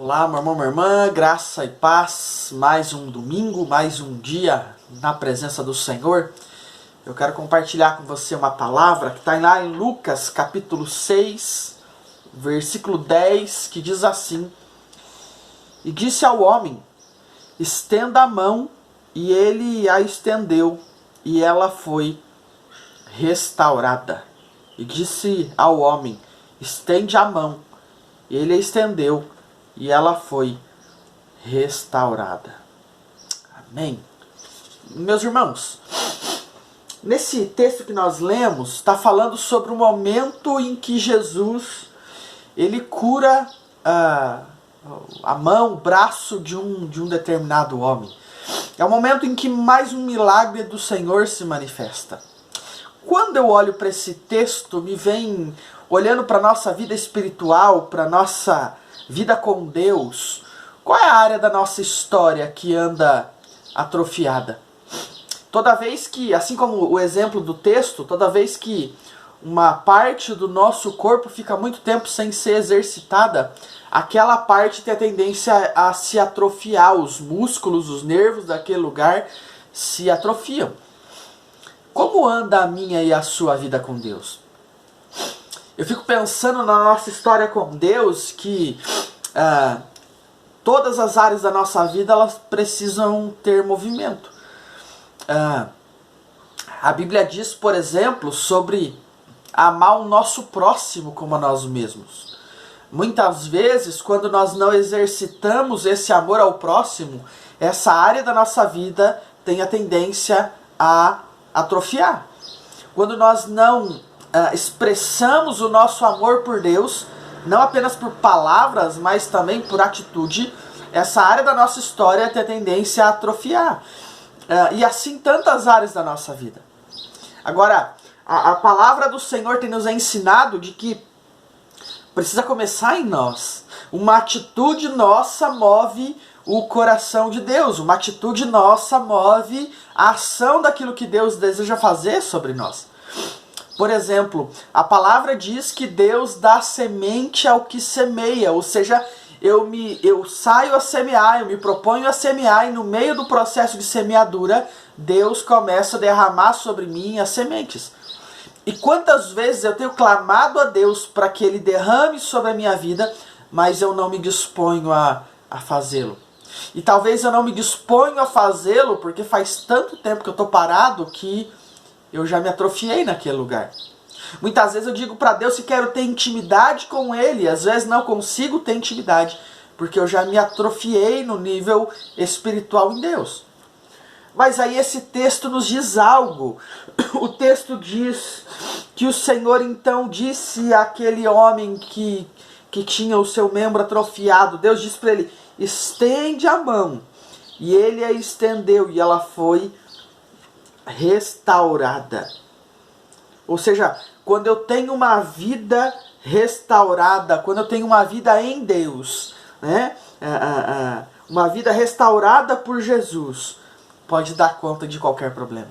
Olá, meu irmão, minha irmã, graça e paz, mais um domingo, mais um dia na presença do Senhor. Eu quero compartilhar com você uma palavra que está lá em Lucas capítulo 6, versículo 10, que diz assim: E disse ao homem, estenda a mão, e ele a estendeu, e ela foi restaurada. E disse ao homem, estende a mão, e ele a estendeu, e ela foi restaurada. Amém. Meus irmãos, nesse texto que nós lemos, está falando sobre o momento em que Jesus ele cura a mão, o braço de um determinado homem. É o momento em que mais um milagre do Senhor se manifesta. Quando eu olho para esse texto, me vem olhando para a nossa vida espiritual, para a nossa vida com Deus. Qual é a área da nossa história que anda atrofiada? Toda vez que, assim como o exemplo do texto, toda vez que uma parte do nosso corpo fica muito tempo sem ser exercitada, aquela parte tem a tendência a se atrofiar, os músculos, os nervos daquele lugar se atrofiam. Como anda a minha e a sua vida com Deus? Eu fico pensando na nossa história com Deus, que todas as áreas da nossa vida elas precisam ter movimento. A Bíblia diz, por exemplo, sobre amar o nosso próximo como a nós mesmos. Muitas vezes, quando nós não exercitamos esse amor ao próximo, essa área da nossa vida tem a tendência a atrofiar. Quando nós não expressamos o nosso amor por Deus, não apenas por palavras, mas também por atitude, essa área da nossa história tem a tendência a atrofiar. E assim tantas áreas da nossa vida. Agora, a palavra do Senhor tem nos ensinado de que precisa começar em nós. Uma atitude nossa move o coração de Deus. Uma atitude nossa move a ação daquilo que Deus deseja fazer sobre nós. Por exemplo, a palavra diz que Deus dá semente ao que semeia. Ou seja, eu saio a semear, eu me proponho a semear, e no meio do processo de semeadura, Deus começa a derramar sobre mim as sementes. E quantas vezes eu tenho clamado a Deus para que Ele derrame sobre a minha vida, mas eu não me disponho a fazê-lo. E talvez eu não me disponho a fazê-lo porque faz tanto tempo que eu estou parado que eu já me atrofiei naquele lugar. Muitas vezes eu digo para Deus que quero ter intimidade com Ele, às vezes não consigo ter intimidade, porque eu já me atrofiei no nível espiritual em Deus. Mas aí esse texto nos diz algo. O texto diz que o Senhor então disse àquele homem que tinha o seu membro atrofiado, Deus disse para ele, estende a mão. E ele a estendeu e ela foi restaurada. Ou seja, quando eu tenho uma vida restaurada, quando eu tenho uma vida em Deus, né? Uma vida restaurada por Jesus, pode dar conta de qualquer problema.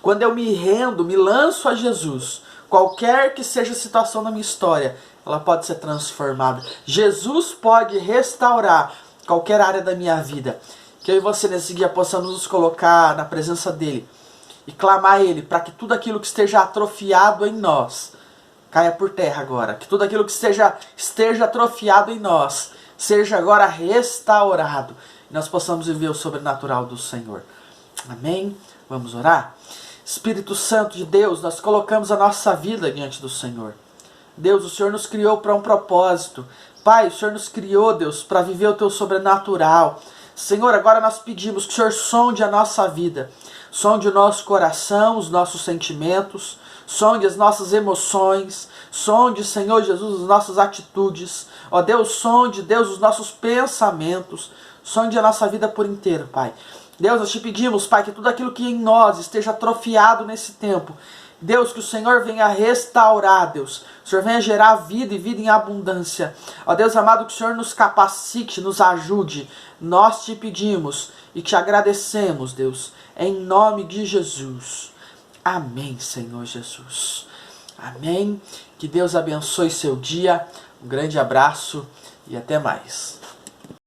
Quando eu me rendo, me lanço a Jesus, qualquer que seja a situação da minha história, ela pode ser transformada. Jesus pode restaurar qualquer área da minha vida. Que eu e você nesse dia possamos nos colocar na presença dEle e clamar a Ele para que tudo aquilo que esteja atrofiado em nós caia por terra agora. Que tudo aquilo que esteja atrofiado em nós seja agora restaurado. E nós possamos viver o sobrenatural do Senhor. Amém? Vamos orar? Espírito Santo de Deus, nós colocamos a nossa vida diante do Senhor. Deus, o Senhor nos criou para um propósito. Pai, o Senhor nos criou, Deus, para viver o Teu sobrenatural. Senhor, agora nós pedimos que o Senhor sonde a nossa vida. Sonde o nosso coração, os nossos sentimentos. Sonde as nossas emoções. Sonde, Senhor Jesus, as nossas atitudes. Ó Deus, sonde, Deus, os nossos pensamentos. Sonde a nossa vida por inteiro, Pai. Deus, nós te pedimos, Pai, que tudo aquilo que em nós esteja atrofiado nesse tempo, Deus, que o Senhor venha restaurar, Deus. O Senhor venha gerar vida e vida em abundância. Ó Deus amado, que o Senhor nos capacite, nos ajude. Nós te pedimos e te agradecemos, Deus, em nome de Jesus. Amém, Senhor Jesus. Amém. Que Deus abençoe seu dia. Um grande abraço e até mais.